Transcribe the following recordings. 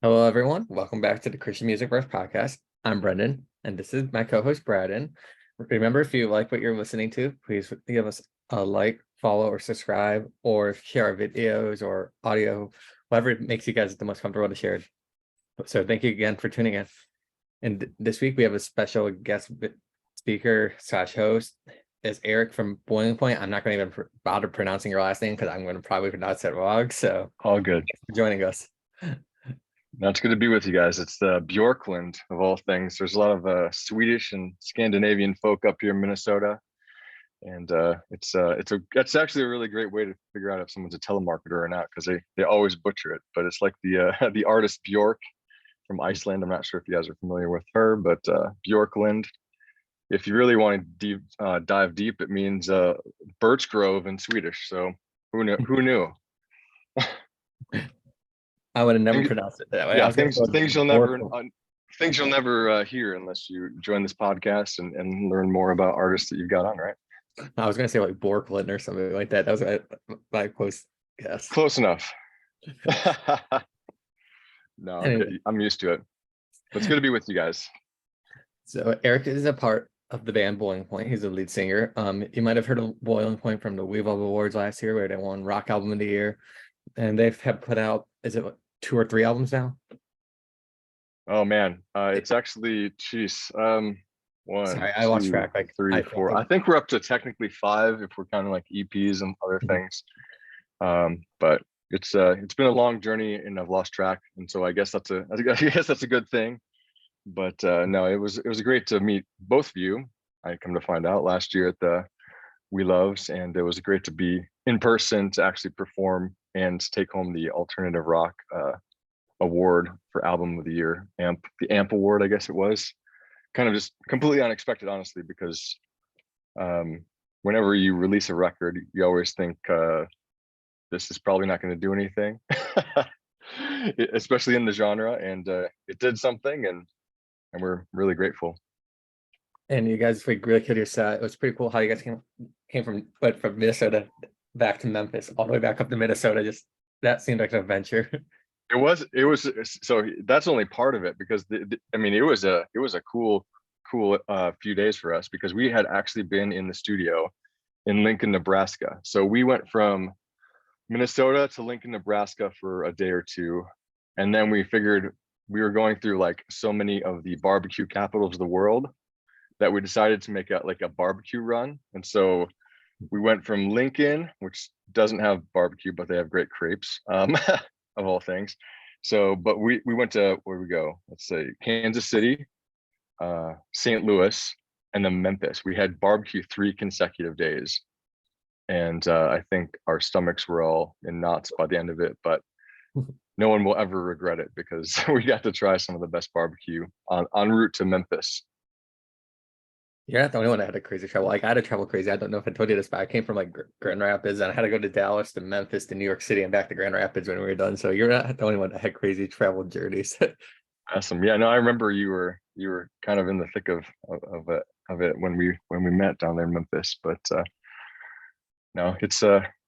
Hello, everyone. Welcome back to the Christian Music Verse podcast. I'm Brendan, and this is my co-host Braden. Remember, if you like what you're listening to, please give us a like, follow, or subscribe, or share our videos or audio, whatever makes you guys the most comfortable to share. So thank you again for tuning in. And this week we have a special guest speaker slash host. Is Eric from Boiling Point. I'm not going to even bother pronouncing your last name because I'm going to probably pronounce it wrong. So all good. Thanks for joining us. That's good to be with you guys. It's the Bjorklund of all things. There's a lot of Swedish and Scandinavian folk up here in Minnesota, and it's actually a really great way to figure out if someone's a telemarketer or not, because they always butcher it. But it's like the the artist Bjork from Iceland. I'm not sure if you guys are familiar with her, but Bjorklund. If you really want to dive deep, it means birch grove in Swedish. So who knew? Who knew? I would have never pronounced it that way. Yeah, things you'll never hear unless you join this podcast and learn more about artists that you've got on, right? I was gonna say like Bjorklund or something like that. That was my close guess. Close enough. No, anyway. I'm used to it. But it's good to be with you guys. So Eric is a part of the band Boiling Point. He's the lead singer. You might have heard of Boiling Point from the Weevil Awards last year, where they won Rock Album of the Year, and they've put out, is it 2 or 3 albums now? Oh man, it's actually one. Sorry, I lost track. Like 3, 4. I think we're up to technically 5 if we're kind of like EPs and other things. But it's been a long journey and I've lost track, and so I guess that's a good thing. But no, it was great to meet both of you. I come to find out last year at the We Loves, and it was great to be in person to actually perform and take home the alternative rock award for album of the year, the AMP award, I guess it was. Kind of just completely unexpected, honestly, because whenever you release a record, you always think this is probably not going to do anything, especially in the genre, and it did something, and we're really grateful. And you guys really killed your set. It was pretty cool how you guys came from Minnesota back to Memphis, all the way back up to Minnesota. Just that seemed like an adventure. It was so that's only part of it, because it was a cool few days for us, because we had actually been in the studio in Lincoln, Nebraska. So we went from Minnesota to Lincoln, Nebraska for a day or two, and then we figured we were going through like so many of the barbecue capitals of the world that we decided to make a barbecue run. And so we went from Lincoln, which doesn't have barbecue, but they have great crepes, of all things. So, but we went to, where we go? Let's say Kansas City, St. Louis, and then Memphis. We had barbecue 3 consecutive days. And I think our stomachs were all in knots by the end of it, but no one will ever regret it, because we got to try some of the best barbecue en route to Memphis. You're not the only one that had a crazy travel. Like I had to travel crazy. I don't know if I told you this, but I came from like Grand Rapids, and I had to go to Dallas to Memphis to New York City and back to Grand Rapids when we were done. So you're not the only one that had crazy travel journeys. Awesome. Yeah, no, I remember you were kind of in the thick of it when we met down there in Memphis. But no, it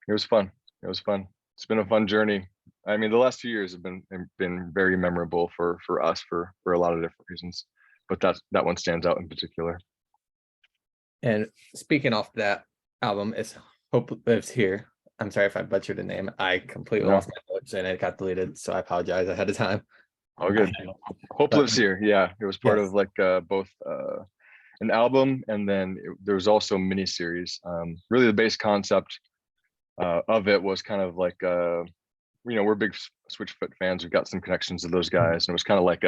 was fun. It was fun. It's been a fun journey. I mean, the last few years have been very memorable for us for a lot of different reasons, but that one stands out in particular. And speaking off that album, it's Hope Lives Here. I'm sorry if I butchered the name. I completely lost my notes and it got deleted, so I apologize ahead of time. All good. Hope Lives Here. Yeah, it was part of like both an album, and then there was also a mini series. Really, the base concept of it was kind of like we're big Switchfoot fans. We've got some connections to those guys, and it was kind of like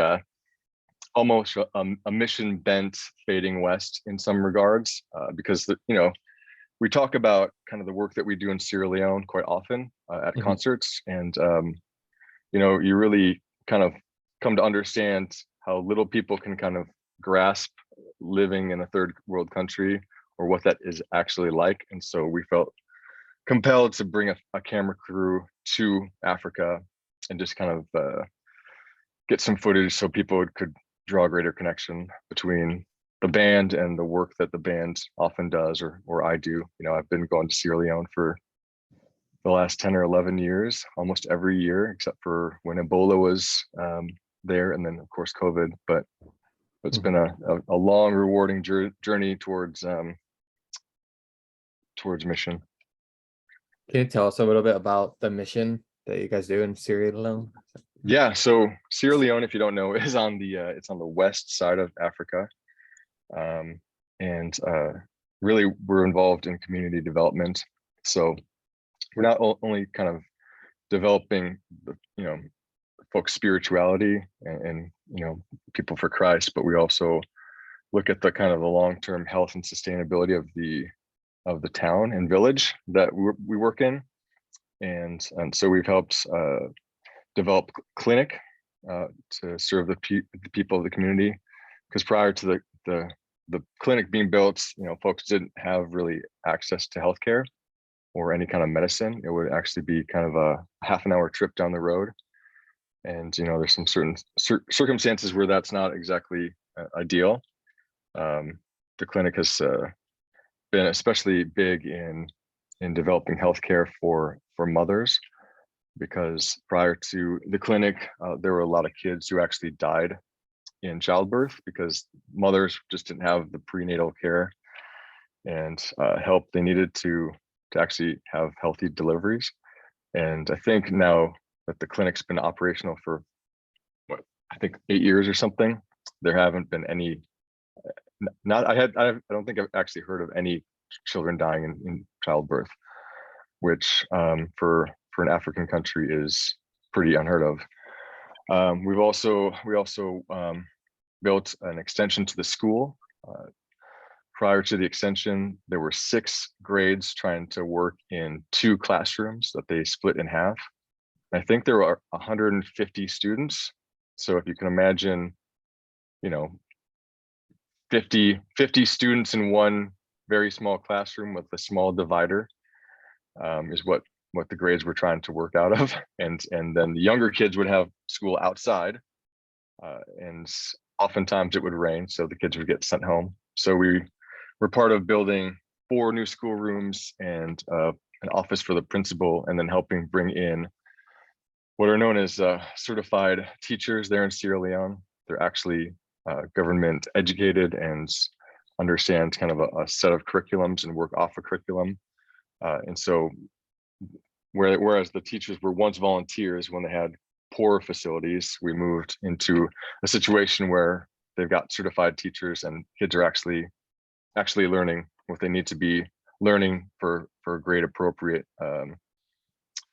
almost a mission bent fading west in some regards, because we talk about kind of the work that we do in Sierra Leone quite often at concerts, and you really kind of come to understand how little people can kind of grasp living in a third world country, or what that is actually like. And so we felt compelled to bring a camera crew to Africa and just kind of get some footage so people could draw a greater connection between the band and the work that the band often does, or I do. I've been going to Sierra Leone for the last 10 or 11 years, almost every year, except for when Ebola was there, and then of course COVID. But it's been a long, rewarding journey towards mission. Can you tell us a little bit about the mission that you guys do in Sierra Leone? Yeah, so Sierra Leone, if you don't know, is on the it's on the west side of Africa, and really we're involved in community development. So we're not only kind of developing the, folks' spirituality and people for Christ, but we also look at the kind of the long-term health and sustainability of the town and village that we work in, and so we've helped develop clinic to serve the people of the community, because prior to the clinic being built, folks didn't have really access to healthcare or any kind of medicine. It would actually be kind of a half an hour trip down the road, and there's some certain circumstances where that's not exactly ideal. The clinic has been especially big in developing healthcare for mothers, because prior to the clinic, there were a lot of kids who actually died in childbirth because mothers just didn't have the prenatal care and help they needed to actually have healthy deliveries. And I think now that the clinic's been operational for I think 8 years or something, there haven't been any. I don't think I've actually heard of any children dying in childbirth, which for an African country is pretty unheard of. We also built an extension to the school. Prior to the extension, there were 6 grades trying to work in 2 classrooms that they split in half. I think there were 150 students. So if you can imagine, 50 students in one very small classroom with a small divider, is what the grades were trying to work out of. And then the younger kids would have school outside, and oftentimes it would rain, so the kids would get sent home. So we were part of building 4 new schoolrooms and an office for the principal, and then helping bring in what are known as certified teachers there in Sierra Leone. They're actually government educated and understand kind of a set of curriculums and work off a curriculum. And so whereas the teachers were once volunteers when they had poor facilities, we moved into a situation where they've got certified teachers and kids are actually learning what they need to be learning for grade appropriate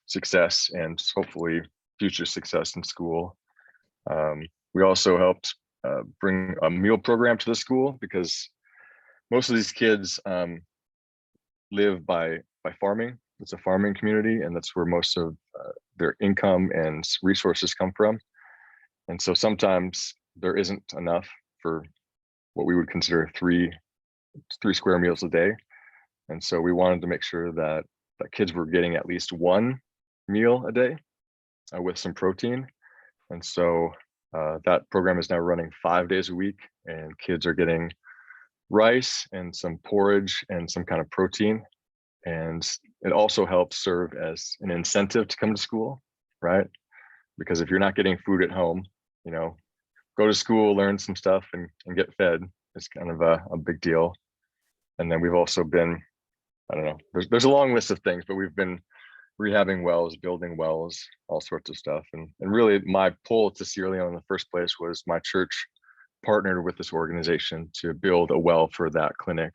success and hopefully future success in school. We also helped bring a meal program to the school, because most of these kids live by farming. It's a farming community, and that's where most of their income and resources come from. And so sometimes there isn't enough for what we would consider three square meals a day. And so we wanted to make sure that kids were getting at least 1 meal a day with some protein. And so that program is now running 5 days a week, and kids are getting rice and some porridge and some kind of protein. And it also helps serve as an incentive to come to school, right? Because if you're not getting food at home, go to school, learn some stuff, and get fed. It's kind of a big deal. And then we've also been, I don't know, there's a long list of things, but we've been rehabbing wells, building wells, all sorts of stuff. And really my pull to Sierra Leone in the first place was my church partnered with this organization to build a well for that clinic,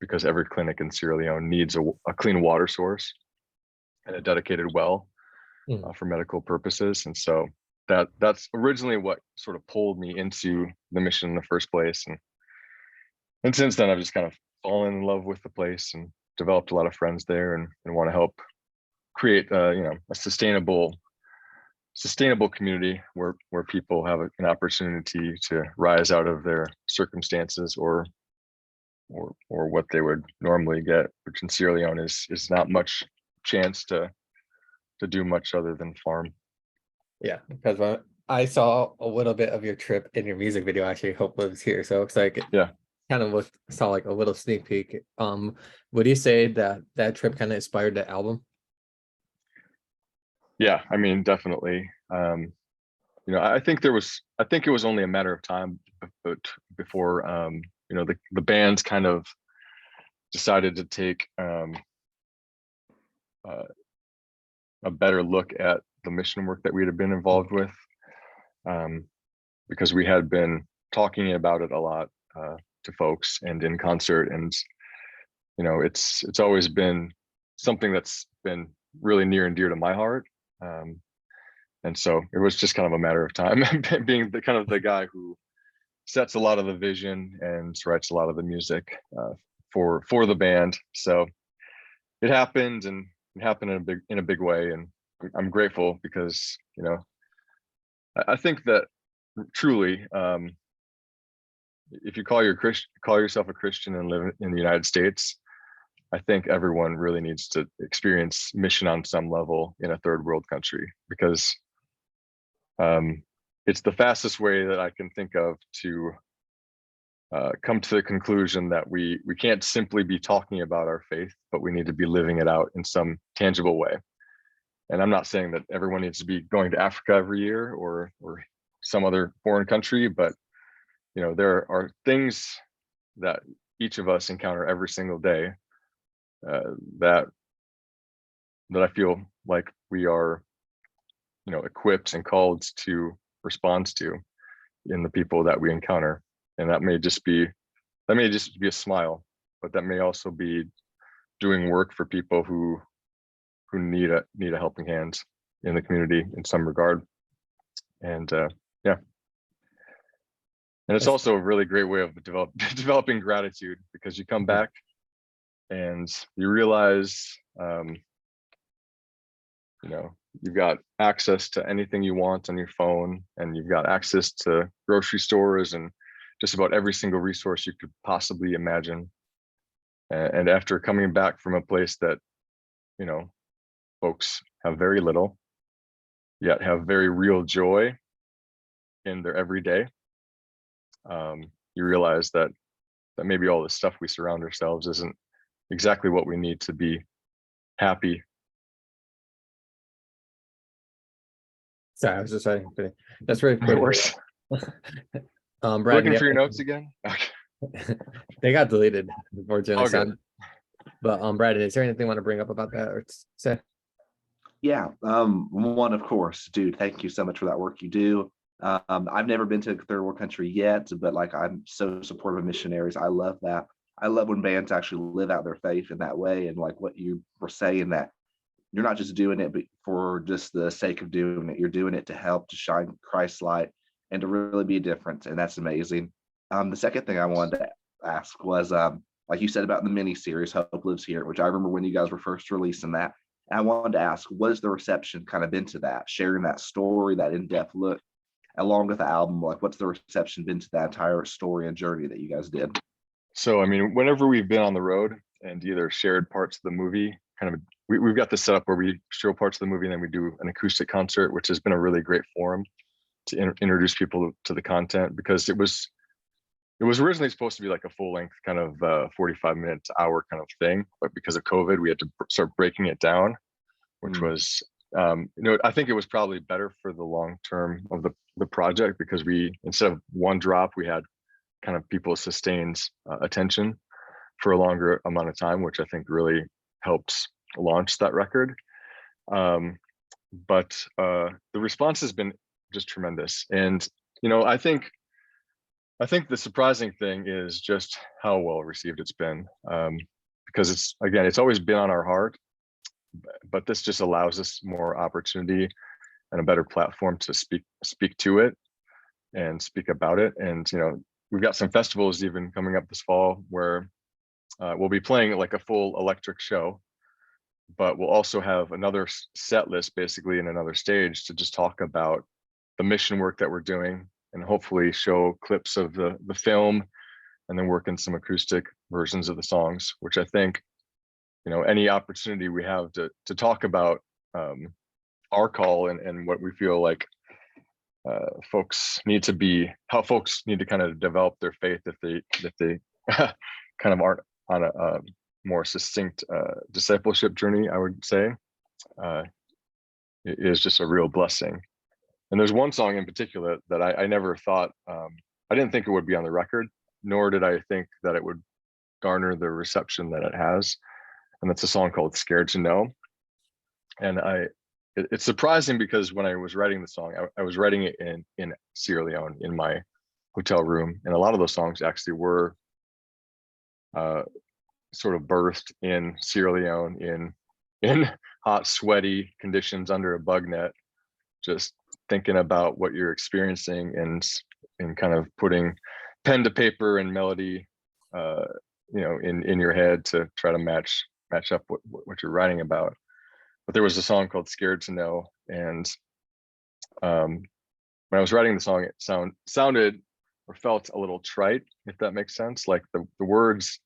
because every clinic in Sierra Leone needs a clean water source and a dedicated well for medical purposes. And so that's originally what sort of pulled me into the mission in the first place. And since then, I've just kind of fallen in love with the place and developed a lot of friends there, and want to help create a sustainable community where people have an opportunity to rise out of their circumstances or what they would normally get, which in Sierra Leone is not much chance to do much other than farm. Yeah, because when I saw a little bit of your trip in your music video, actually, Hope Lives Here. So it's like, yeah, kind of saw like a little sneak peek. Would you say that trip kind of inspired the album? Yeah, I mean, definitely. I think it was only a matter of time before, the bands kind of decided to take uh, a better look at the mission work that we had been involved with, um, because we had been talking about it a lot to folks and in concert, and it's always been something that's been really near and dear to my heart. And so it was just kind of a matter of time being the kind of the guy who sets a lot of the vision and writes a lot of the music for the band. So it happened, and it happened in a big way, and I'm grateful because I think that truly, if you call yourself a Christian and live in the United States, I think everyone really needs to experience mission on some level in a third world country, because it's the fastest way that I can think of to come to the conclusion that we can't simply be talking about our faith, but we need to be living it out in some tangible way. And I'm not saying that everyone needs to be going to Africa every year or some other foreign country, but there are things that each of us encounter every single day that I feel like we are, equipped and called to respond to in the people that we encounter. And that may just be a smile, but that may also be doing work for people who need a helping hand in the community in some regard. And yeah. And it's also a really great way of developing gratitude, because you come back and you realize, you've got access to anything you want on your phone, and you've got access to grocery stores and just about every single resource you could possibly imagine. And after coming back from a place that, folks have very little, yet have very real joy in their everyday, you realize that maybe all the stuff we surround ourselves isn't exactly what we need to be happy. Sorry, I was just writing. That's really It works. Brad, Looking for your notes again? Okay. They got deleted, unfortunately. All good. But Brad, is there anything you want to bring up about that or say? Yeah. One, of course, dude, thank you so much for that work you do. I've never been to a third world country yet, but like I'm so supportive of missionaries. I love that. I love when bands actually live out their faith in that way. And like what you were saying, that you're not just doing it for just the sake of doing it. You're doing it to help to shine Christ's light and to really be different. And that's amazing. The second thing I wanted to ask was, like you said about the mini series, Hope Lives Here, which I remember when you guys were first releasing that. And I wanted to ask, what has the reception kind of been to that, sharing that story, that in-depth look, along with the album? Like, what's the reception been to that entire story and journey that you guys did? So, I mean, whenever we've been on the road and either shared parts of the movie, we've got this set up where we show parts of the movie and then we do an acoustic concert, which has been a really great forum to introduce people to the content, because it was originally supposed to be like a full length kind of 45-minute to hour kind of thing, but because of COVID, we had to start breaking it down, which was, I think it was probably better for the long term of the project, because we, instead of one drop, we had kind of people's sustained attention for a longer amount of time, which I think really helped launch that record. But the response has been just tremendous. And, I think the surprising thing is just how well received it's been, because it's always been on our heart, but this just allows us more opportunity and a better platform to speak to it and speak about it. And, we've got some festivals even coming up this fall where we'll be playing like a full electric show, but we'll also have another set list basically in another stage to just talk about the mission work that we're doing, and hopefully show clips of the film, and then work in some acoustic versions of the songs, which I think, any opportunity we have to talk about our call and what we feel like folks need to kind of develop their faith if they kind of aren't on a more succinct discipleship journey, I would say. is just a real blessing. And there's one song in particular that I never thought, I didn't think it would be on the record, nor did I think that it would garner the reception that it has. And that's a song called Scared to Know. And it's surprising because when I was writing the song, I was writing it in Sierra Leone in my hotel room. And a lot of those songs actually were sort of birthed in Sierra Leone in hot, sweaty conditions under a bug net, just thinking about what you're experiencing and kind of putting pen to paper and melody, in your head to try to match up what you're writing about. But there was a song called Scared to Know. And when I was writing the song, it sounded or felt a little trite, if that makes sense. Like the words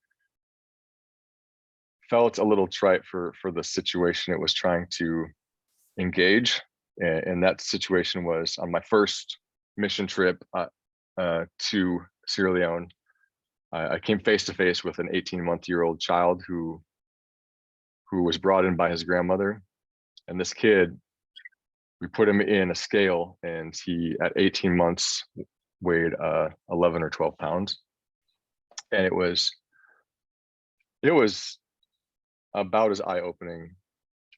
felt a little trite for the situation it was trying to engage. And that situation was on my first mission trip to Sierra Leone. I came face to face with an 18-month-old child who was brought in by his grandmother. And this kid, we put him in a scale, and he at 18 months weighed 11 or 12 pounds. And it was about as eye-opening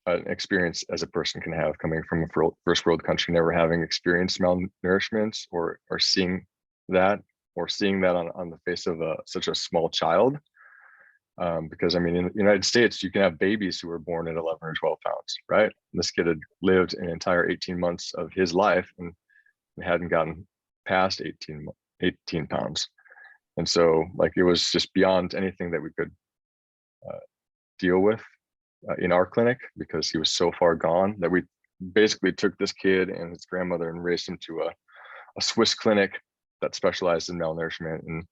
an experience as a person can have, coming from a first world country, never having experienced malnourishment or seeing that on the face of such a small child. Because I mean, in the United States, you can have babies who are born at 11 or 12 pounds, right? And this kid had lived an entire 18 months of his life and hadn't gotten past 18 pounds. And so like, it was just beyond anything that we could deal with in our clinic, because he was so far gone that we basically took this kid and his grandmother and raised him to a Swiss clinic that specialized in malnourishment. And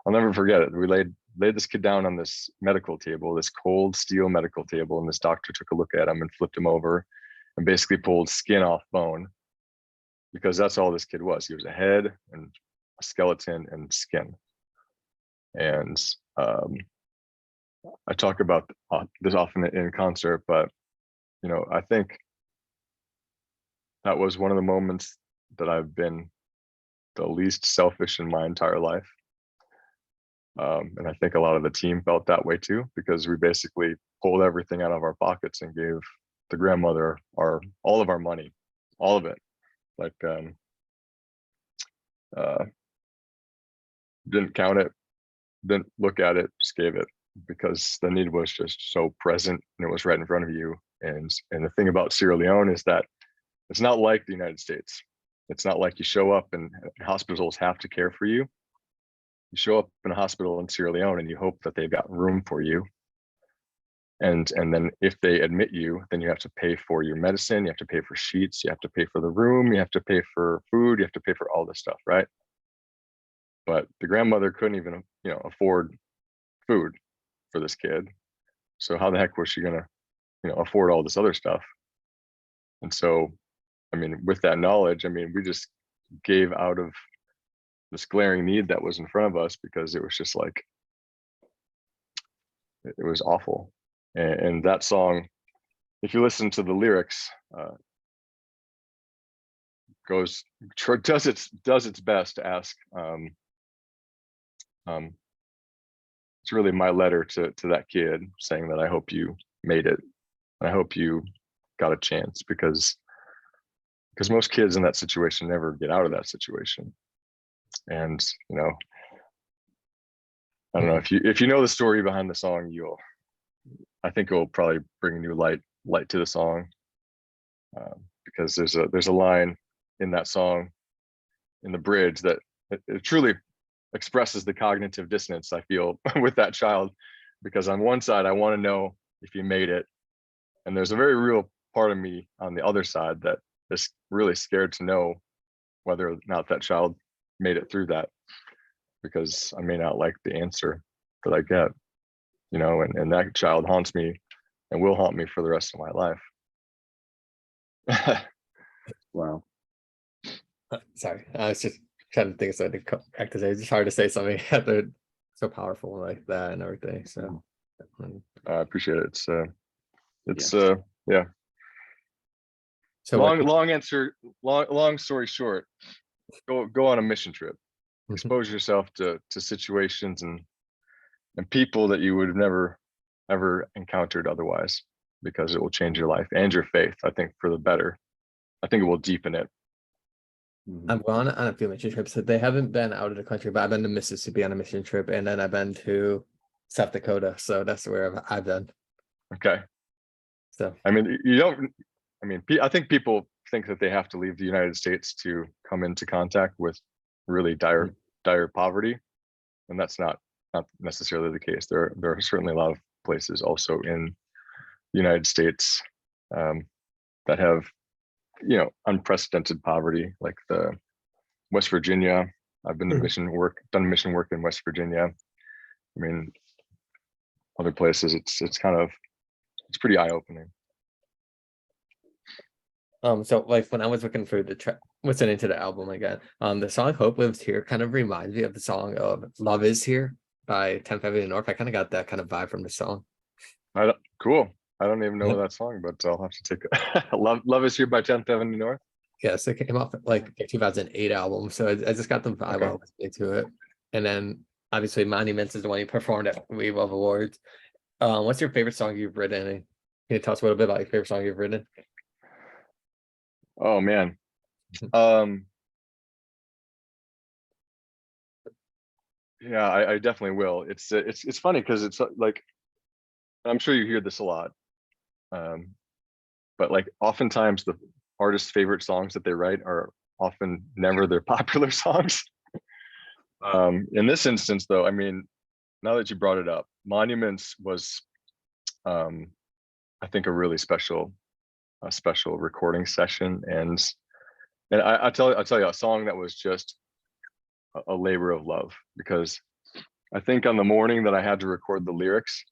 I'll never forget it. We laid this kid down on this medical table, this cold steel medical table, and this doctor took a look at him and flipped him over and basically pulled skin off bone, because that's all this kid was. He was a head and a skeleton and skin. And I talk about this often in concert, but I think that was one of the moments that I've been the least selfish in my entire life. And I think a lot of the team felt that way too, because we basically pulled everything out of our pockets and gave the grandmother all of our money, all of it. Like, didn't count it, didn't look at it, just gave it, because the need was just so present and it was right in front of you. And the thing about Sierra Leone is that it's not like the United States. It's not like you show up and hospitals have to care for you. You show up in a hospital in Sierra Leone and you hope that they've got room for you. And then if they admit you, then you have to pay for your medicine, you have to pay for sheets, you have to pay for the room, you have to pay for food, you have to pay for all this stuff, right? But the grandmother couldn't even, afford food for this kid. So how the heck was she gonna, afford all this other stuff? And so, I mean, with that knowledge, I mean, we just gave out of this glaring need that was in front of us, because it was just like, it was awful. And that song, if you listen to the lyrics, does its best to ask. It's really my letter to that kid, saying that I hope you made it. I hope you got a chance, because most kids in that situation never get out of that situation. And I don't know if you know the story behind the song, I think it will probably bring a new light to the song, because there's a line in that song, in the bridge, that it truly expresses the cognitive dissonance I feel with that child, because on one side I want to know if you made it, and there's a very real part of me on the other side that is really scared to know whether or not that child made it through that, because I may not like the answer that I get, and that child haunts me and will haunt me for the rest of my life. Wow. Sorry, I was just trying to think of something correct to say. It's just hard to say something after so powerful like that and everything. So I appreciate it. It's Yeah. yeah. So like, long story short, go on a mission trip, expose yourself to situations and people that you would have never ever encountered otherwise, because it will change your life and your faith, I think, for the better. I think it will deepen it. I've gone on a few mission trips. So they haven't been out of the country, but I've been to Mississippi on a mission trip, and then I've been to South Dakota. So that's where I've been. Okay. So I mean, I think people think that they have to leave the United States to come into contact with really dire poverty, and that's not necessarily the case. There are certainly a lot of places also in the United States that have, unprecedented poverty, like the West Virginia. I've been to done mission work in West Virginia. I mean, other places, it's pretty eye-opening. So like when I was looking through listening to the album again, the song "Hope Lives Here" kind of reminds me of the song of "Love Is Here" by 10th Avenue North. I kind of got that kind of vibe from the song. Cool. I don't even know that song, but I'll have to take a Love Is Here by 10th Avenue North. Yes, it came off like a 2008 album, so I just got the vibe while listening to it. And then obviously Monuments is the one you performed at We Love Awards. What's your favorite song you've written? Can you tell us a little bit about your favorite song you've written? Oh man. Yeah, I definitely will. It's funny because it's like, I'm sure you hear this a lot. But like oftentimes the artist's favorite songs that they write are often never their popular songs. In this instance though, I mean, now that you brought it up, Monuments was I think a really special recording session, and I'll tell you a song that was just a labor of love, because I think on the morning that I had to record the lyrics,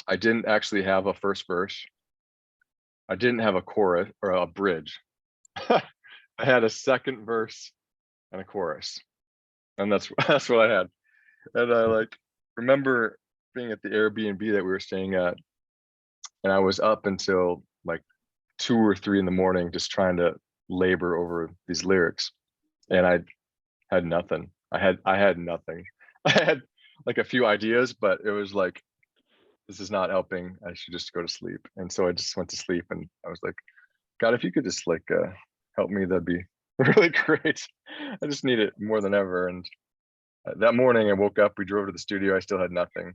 I didn't actually have a first verse. I didn't have a chorus or a bridge. I had a second verse and a chorus, and that's what I had. And I like remember being at the Airbnb that we were staying at, and I was up until like 2 or 3 in the morning just trying to labor over these lyrics, and I had nothing. I had nothing. I had like a few ideas, but it was like, this is not helping. I should just go to sleep. And so I just went to sleep, and I was like, God, if you could just like help me, that'd be really great. I just need it more than ever. And that morning I woke up, we drove to the studio, I still had nothing.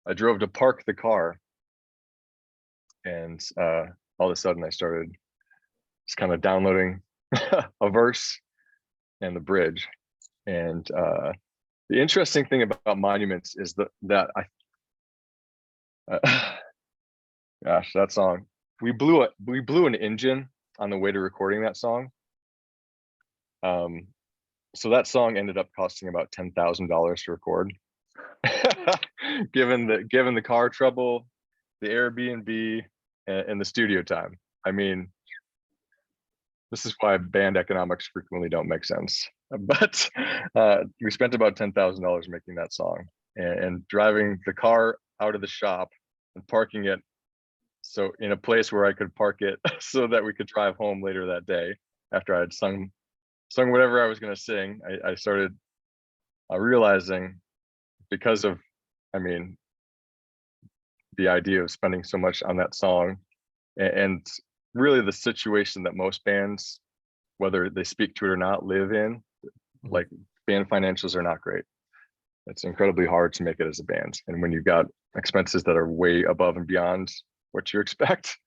I drove to park the car, and all of a sudden I started just kind of downloading a verse and the bridge. And the interesting thing about Monuments is that gosh, that song, we blew an engine on the way to recording that song. So that song ended up costing about $10,000 to record. given the car trouble, the Airbnb, and the studio time. I mean, this is why band economics frequently don't make sense. But we spent about $10,000 making that song, and driving the car out of the shop and parking it so in a place where I could park it so that we could drive home later that day after I had sung whatever I was going to sing. I started realizing, because of, I mean, the idea of spending so much on that song, and really the situation that most bands, whether they speak to it or not, live in, like band financials are not great. It's incredibly hard to make it as a band. And when you've got expenses that are way above and beyond what you expect,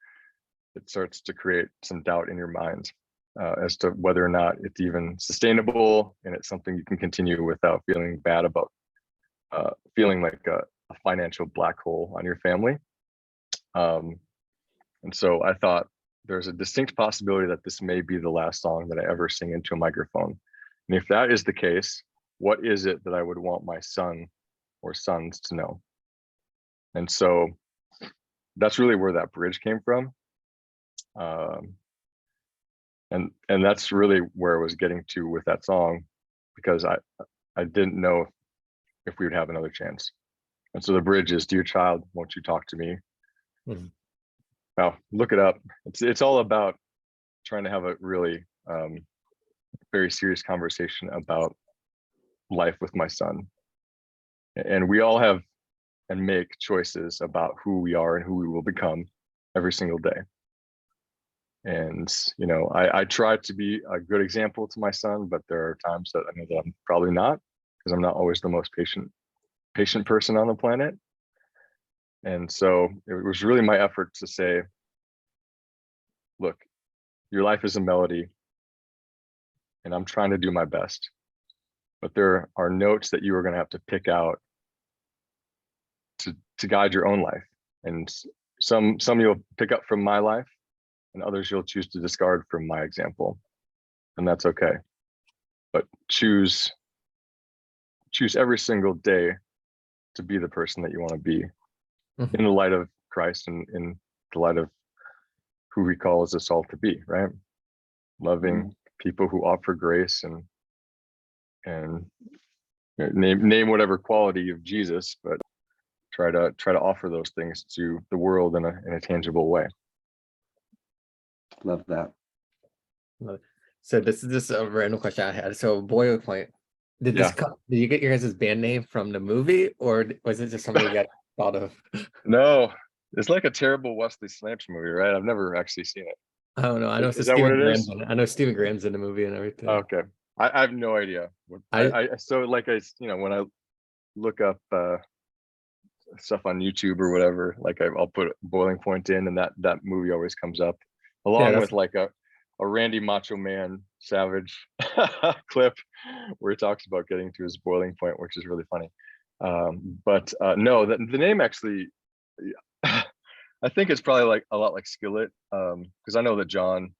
it starts to create some doubt in your mind as to whether or not it's even sustainable, and it's something you can continue without feeling bad about feeling like a financial black hole on your family. And so I thought there's a distinct possibility that this may be the last song that I ever sing into a microphone. And if that is the case, what is it that I would want my son or sons to know? And so that's really where that bridge came from. And that's really where I was getting to with that song, because I didn't know if we would have another chance. And so the bridge is, "Dear child, won't you talk to me?" Well, look it up. It's all about trying to have a really very serious conversation about life with my son. And we all have and make choices about who we are and who we will become every single day. And, you know, I try to be a good example to my son, but there are times that I know that I'm probably not, because I'm not always the most patient person on the planet. And so it was really my effort to say, look, your life is a melody, and I'm trying to do my best. But there are notes that you are going to have to pick out to guide your own life. And some you'll pick up from my life, and others you'll choose to discard from my example. And that's okay. But choose every single day to be the person that you want to be in the light of Christ and in the light of who he calls us all to be, right? Loving people who offer grace and name whatever quality of Jesus, but try to offer those things to the world in a tangible way. Love that. So this is just a random question I had. So Boiling Point, did this come, did you get your guys' band name from the movie, or was it just something you got thought of? No, it's like a terrible Wesley Snipes movie, right? I've never actually seen it. I don't know. I know Is that what it is? I know Stephen Graham's in the movie and everything. Okay. I have no idea. So like you know, when I look up stuff on YouTube or whatever, like I'll put Boiling Point in, and that movie always comes up, along with like a Randy Macho Man Savage clip where he talks about getting to his boiling point, which is really funny. But no, the name actually, I think it's probably like a lot like Skillet, because I know that John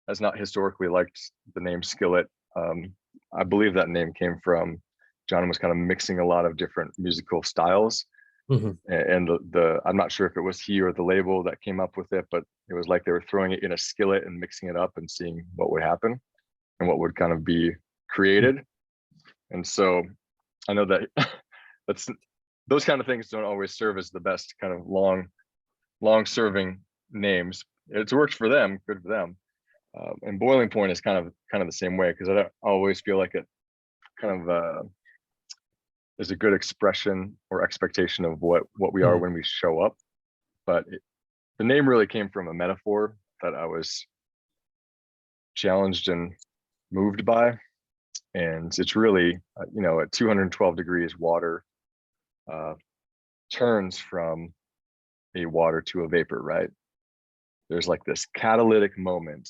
has not historically liked the name Skillet. I believe that name came from John was kind of mixing a lot of different musical styles. And the I'm not sure if it was he or the label that came up with it, but it was like they were throwing it in a skillet and mixing it up and seeing what would happen and what would kind of be created. And so I know that those kind of things don't always serve as the best kind of long serving names. It's worked for them, good for them. And Boiling Point is kind of the same way, because I don't always feel like it kind of is a good expression or expectation of what we are when we show up. But the name really came from a metaphor that I was challenged and moved by. And it's really, you know, at 212 degrees, water turns from a water to a vapor, right? There's like this catalytic moment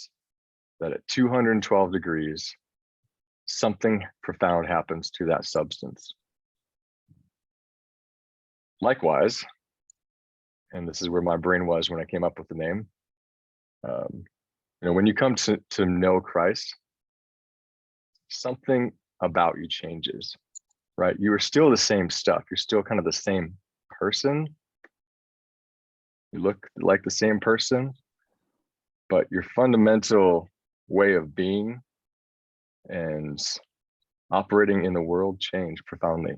that at 212 degrees, something profound happens to that substance. Likewise, and this is where my brain was when I came up with the name, you know, when you come to know Christ, something about you changes, right? You are still the same stuff. You're still kind of the same person. You look like the same person, but your fundamental way of being and operating in the world change profoundly.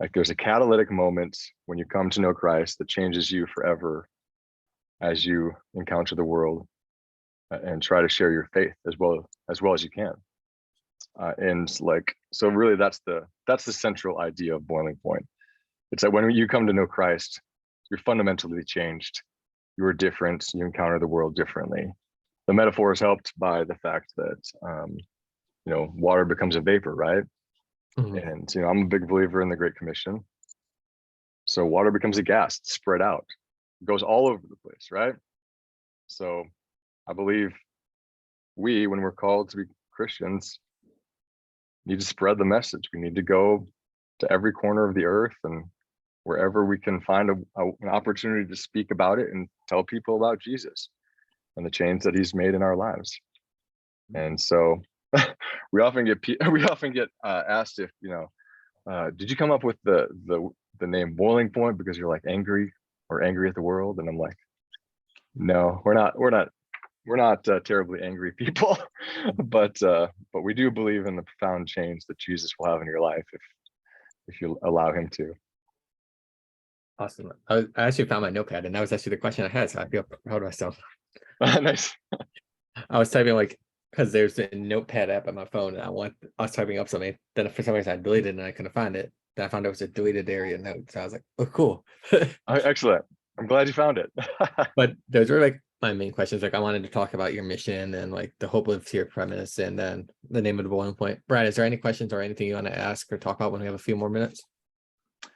Like there's a catalytic moment when you come to know Christ that changes you forever as you encounter the world and try to share your faith as well as you can. And like, so really that's the central idea of Boiling Point. It's that when you come to know Christ, you're fundamentally changed. You're different. You encounter the world differently. The metaphor is helped by the fact that, you know, water becomes a vapor, right? And, you know, I'm a big believer in the Great Commission. So water becomes a gas, it's spread out, it goes all over the place, right? So I believe we, when we're called to be Christians, need to spread the message. We need to go to every corner of the earth and wherever we can find an opportunity to speak about it and tell people about Jesus and the change that he's made in our lives. And so we often get asked if, you know, did you come up with the name Boiling Point because you're like angry at the world? And I'm like, no, we're not terribly angry people, but we do believe in the profound change that Jesus will have in your life if you allow him to. Awesome. I actually found my notepad, and that was actually the question I had, so I feel proud of myself. Nice. I was typing like because there's a notepad app on my phone and I was typing up something. Then for some reason I deleted it and I couldn't find it. Then I found it was a deleted area note. So I was like, oh cool. Excellent. I'm glad you found it. But those were like my main questions. Like I wanted to talk about your mission and like the hope lives here premise and then the name of the boiling point. Brad, is there any questions or anything you want to ask or talk about when we have a few more minutes?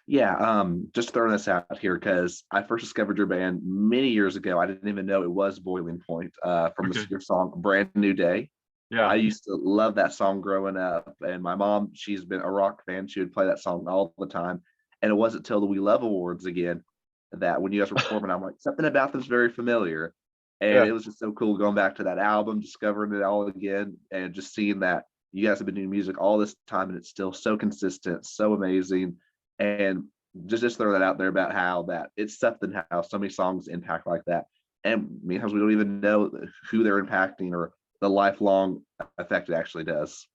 Yeah, just throwing this out here because I first discovered your band many years ago. I didn't even know it was Boiling Point from Okay. your song Brand New Day. Yeah. I used to love that song growing up, and my mom, she's been a rock fan. She would play that song all the time. And it wasn't till the We Love Awards again that when you guys were performing, I'm like, something about this very familiar. And Yeah. it was just so cool going back to that album, discovering it all again, and just seeing that you guys have been doing music all this time and it's still so consistent, so amazing. And just throw that out there about how that it's something how so many songs impact like that. And because we don't even know who they're impacting or the lifelong effect it actually does.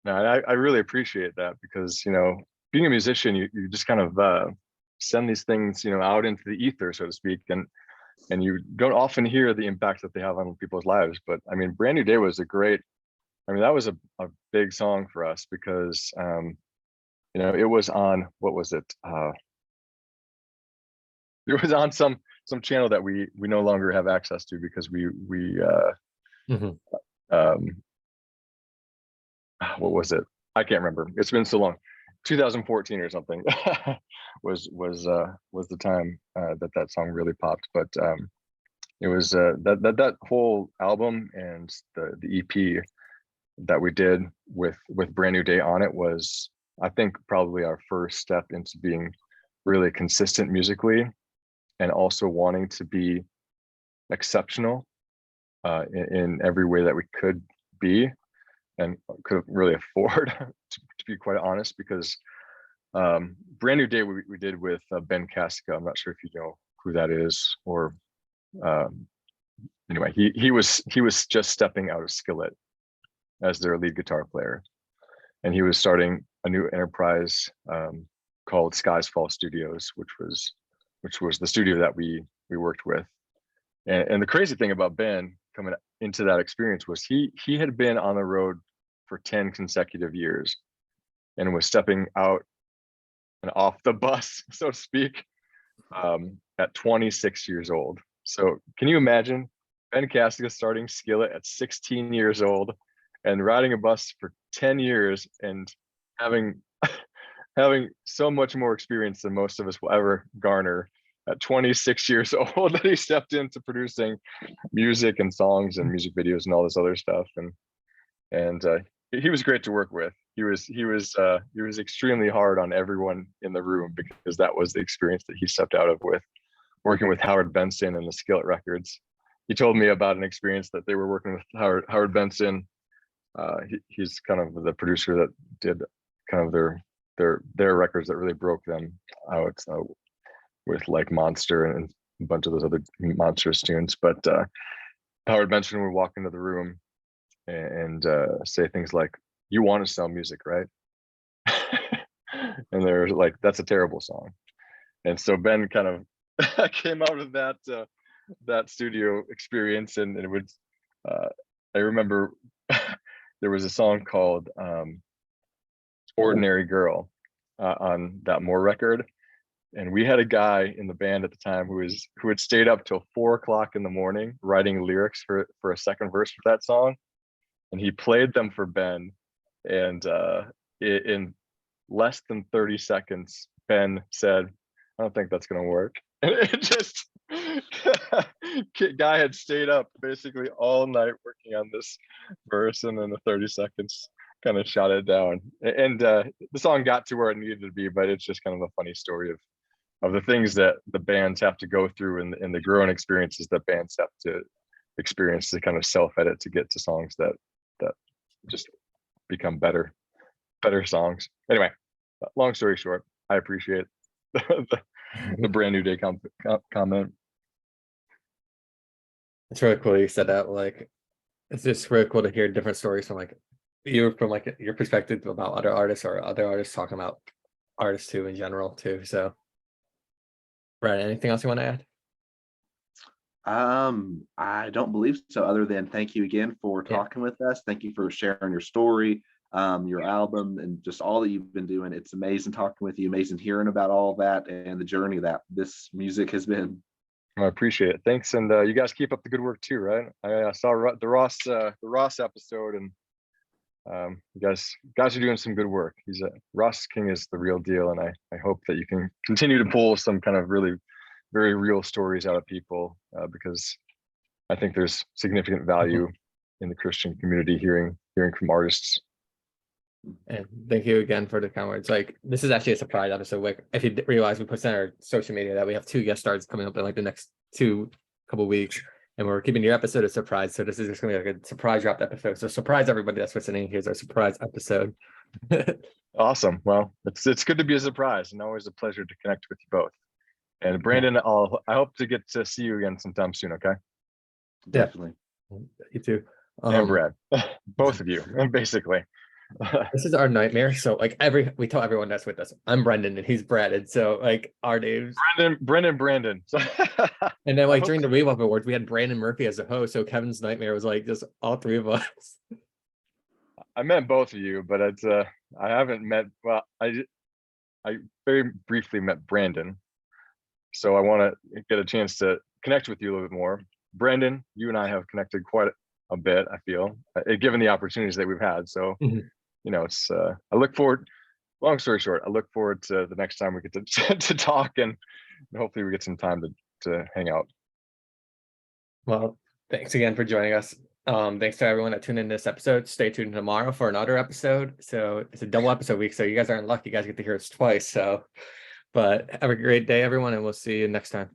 No, I really appreciate that because, being a musician, you just kind of send these things, out into the ether, so to speak. And you don't often hear the impact that they have on people's lives. But I mean, Brand New Day was that was a big song for us because, it was on, what was it? It was on some channel that we no longer have access to because we Mhm. what was it? I can't remember. It's been so long. 2014 or something was the time that song really popped. But it was that whole album and the EP that we did with Brand New Day on it was, I think, probably our first step into being really consistent musically and also wanting to be exceptional in every way that we could be and could really afford to be quite honest, because Brand New Day we did with Ben Casca. I'm not sure if you know who that is, or anyway, he was just stepping out of Skillet as their lead guitar player, and he was starting a new enterprise called Skies Fall Studios, which was the studio that we worked with. And the crazy thing about Ben coming into that experience was he had been on the road for 10 consecutive years and was stepping out and off the bus, so to speak, at 26 years old. So can you imagine Ben Cassidy starting Skillet at 16 years old and riding a bus for 10 years and having so much more experience than most of us will ever garner at 26 years old, that he stepped into producing music and songs and music videos and all this other stuff. And he was great to work with. He was extremely hard on everyone in the room because that was the experience that he stepped out of with working with Howard Benson and the Skillet Records. He told me about an experience that they were working with Howard Benson. He's kind of the producer that did kind of their records that really broke them out with like Monster and a bunch of those other monstrous tunes. But Howard Benson would walk into the room and say things like, "You want to sell music, right?" And they're like, "That's a terrible song." And so Ben kind of came out of that studio experience, and it would. I remember there was a song called "Ordinary Girl" on that More record, and we had a guy in the band at the time who had stayed up till 4 o'clock in the morning writing lyrics for a second verse for that song, and he played them for Ben, and in less than 30 seconds, Ben said, "I don't think that's gonna work." And it just guy had stayed up basically all night working on this verse, and then the 30 seconds kind of shot it down. And the song got to where it needed to be, but it's just kind of a funny story of the things that the bands have to go through and the growing experiences that bands have to experience to kind of self-edit to get to songs that just become better songs. Anyway, long story short, I appreciate the Brand New Day comment. It's really cool you said that. Like, it's just really cool to hear different stories from like your perspective about other artists or other artists talking about artists too in general too. So, Brad, anything else you want to add? I don't believe so, other than thank you again for Yeah. talking with us. Thank you for sharing your story, your album, and just all that you've been doing. It's amazing talking with you, amazing hearing about all that and the journey that this music has been. I appreciate it. Thanks, and you guys keep up the good work too, right? I saw the Ross episode, and you guys are doing some good work. Ross King is the real deal, and I hope that you can continue to pull some kind of really very real stories out of people, because I think there's significant value in the Christian community hearing from artists. And thank you again for the kind words. Like, this is actually a surprise episode. Like, if you realize, we put on our social media that we have 2 guest stars coming up in like the next couple weeks, and we're keeping your episode a surprise. So this is just gonna be like a surprise dropped episode. So surprise everybody that's listening. Here's our surprise episode. Awesome. Well, it's good to be a surprise, and always a pleasure to connect with you both. And Brandon, I hope to get to see you again sometime soon. Okay. Definitely. You too. And Brad, both of you, basically. This is our nightmare. So like we tell everyone that's with us, I'm Brendan and he's Brad, and so like our names Brandon. and then like during the Wave Up Awards we had Brandon Murphy as a host, so Kevin's nightmare was like just all 3 of us. I met both of you, but it's I haven't met, well, I very briefly met Brandon, so I want to get a chance to connect with you a little bit more. Brandon, you and I have connected quite a bit, I feel, given the opportunities that we've had. So you know, it's I look forward, long story short, I look forward to the next time we get to talk, and hopefully we get some time to hang out. Well, thanks again for joining us. Thanks to everyone that tuned in this episode. Stay tuned tomorrow for another episode. So it's a double episode week, so you guys aren't lucky, you guys get to hear us twice. So but have a great day everyone, and we'll see you next time.